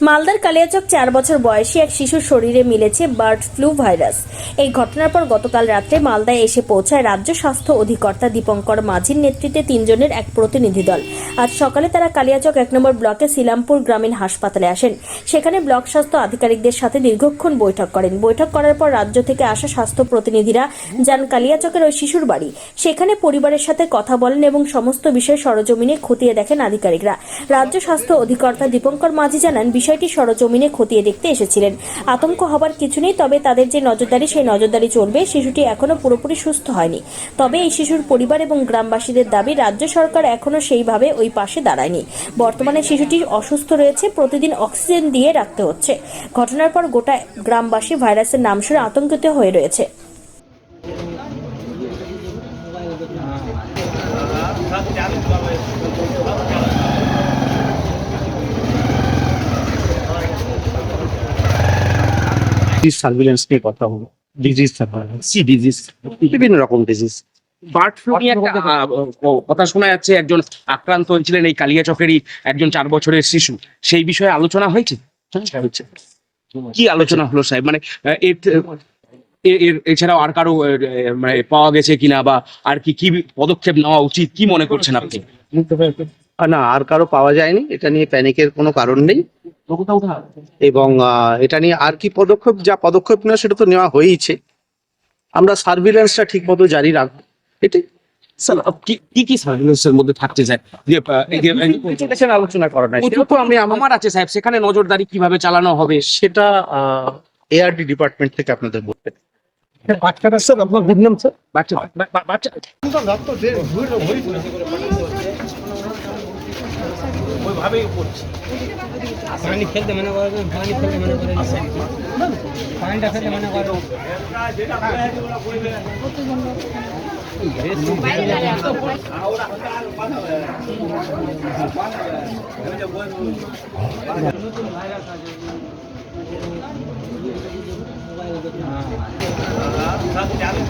মালদার কালিয়াচক 4 বছর বয়সী এক শিশুর শরীরে মিলেছে বার্ড ফ্লু ভাইরাস। এই ঘটনার পর গতকাল রাত্রে মালদায় এসে পৌঁছায় রাজ্য স্বাস্থ্য অধিকর্তা দীপঙ্কর মাঝির নেতৃত্বে 3 জনের এক প্রতিনিধি দল। আজ সকালে তারা কালিয়াচক 1 নম্বর ব্লকে সিলামপুর গ্রামীণ হাসপাতালে আসেন। সেখানে ব্লক স্বাস্থ্য আধিকারিকদের সাথে দীর্ঘক্ষণ বৈঠক করেন। বৈঠক করার পর রাজ্য থেকে আসা স্বাস্থ্য প্রতিনিধিরা যান কালিয়াচকের ওই শিশুর বাড়ি। সেখানে পরিবারের সাথে কথা বলেন এবং সমস্ত বিষয় সরজমিনে খতিয়ে দেখেন আধিকারিকরা। রাজ্য স্বাস্থ্য অধিকর্তা দীপঙ্কর মাঝি জানান, বিষয়টি সরজমিনে খতিয়ে দেখতে এসেছিলেন। আতঙ্ক হবার কিছু নেই, তবে তাদের যে নজরদারি সেই নজরদারি চলবে। শিশুটি এখনো পুরোপুরি সুস্থ হয়নি। তবে এই শিশুর পরিবার এবং গ্রামবাসীদের দাবি, রাজ্য সরকার এখনো সেইভাবে ওই পাশে দাঁড়ায়নি। বর্তমানে শিশুটি অসুস্থ রয়েছে, প্রতিদিন অক্সিজেন দিয়ে রাখতে হচ্ছে। ঘটনার পর গোটা গ্রামবাসী ভাইরাসের নাম শুনে আতঙ্কিত হয়ে রয়েছে। সার্ভিলেন্স নিয়ে কথা হলো, ডিজিজ সার্ভিলেন্স, ডিজিজ, বিভিন্ন রকম ডিজিজ। বার্ড ফ্লু নিয়ে একটা কথা শোনা যাচ্ছে, একজন আক্রান্ত হয়েছিলেন এই কালিয়াচকেরই একজন 4 বছরের শিশু। সেই বিষয়ে আলোচনা হয়েছে? কি আলোচনা হলো সাহেব? মানে এছাড়াও আর কারো মানে পাওয়া গেছে কিনা, বা আর কি কি পদক্ষেপ নেওয়া উচিত, কি মনে করছেন আপনি? না, আর কারো পাওয়া যায়নি, এটা নিয়ে প্যানিকের কোনো কারণ নেই। এবং এটা নিয়ে আর কি পদক্ষেপ নেওয়া সেটা তো নেওয়া হয়েইছে। আমরা সার্ভিলেন্সটা ঠিক মতো জারি রাখবো, এটাই। স্যার, কি সার্ভিলেন্সের মধ্যে থাকতে চায় যে আলোচনা করা নাই, আমার আছে সাহেব, সেখানে নজরদারি কিভাবে চালানো হবে? সেটা এআরডি ডিপার্টমেন্ট থেকে আপনাদের বলবে। বাচ্চাটা স্যার আপনার বুঝলাম স্যার, বাচ্চা ওইভাবেই করছে। পানি খেলতে মনে করেন, পানি খেলতে মনে করেন, পানিটা খেলতে মনে করেন। সব চালু